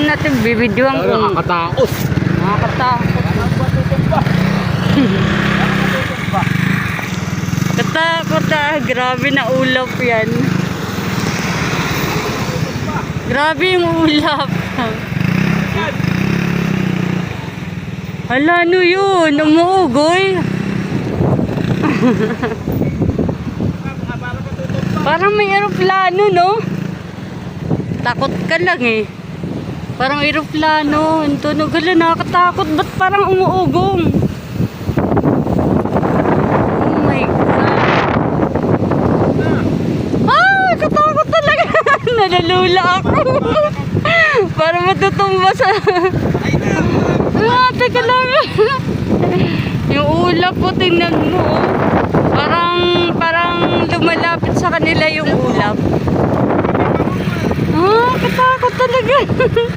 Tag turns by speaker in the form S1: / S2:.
S1: natin bibidyoan kung
S2: Nakakatakot.
S1: nakakatakot. Katakot grabe na ulap yan. Grabe yung ulap. Hala, ano yun? Umuugoy. Parang may aeroplano, no? Takot ka lang eh. Parang aeroplano. Ang tunog, hala, nakakatakot. Ba't parang umuugong? Oh my God. Ah, katakot talaga. Nalalula ako. Parang matutumba sa... Ah, teka lang. Yung ulap po, tingnan mo. Parang lumalapit sa kanila yung ulap. Ah, katakot talaga.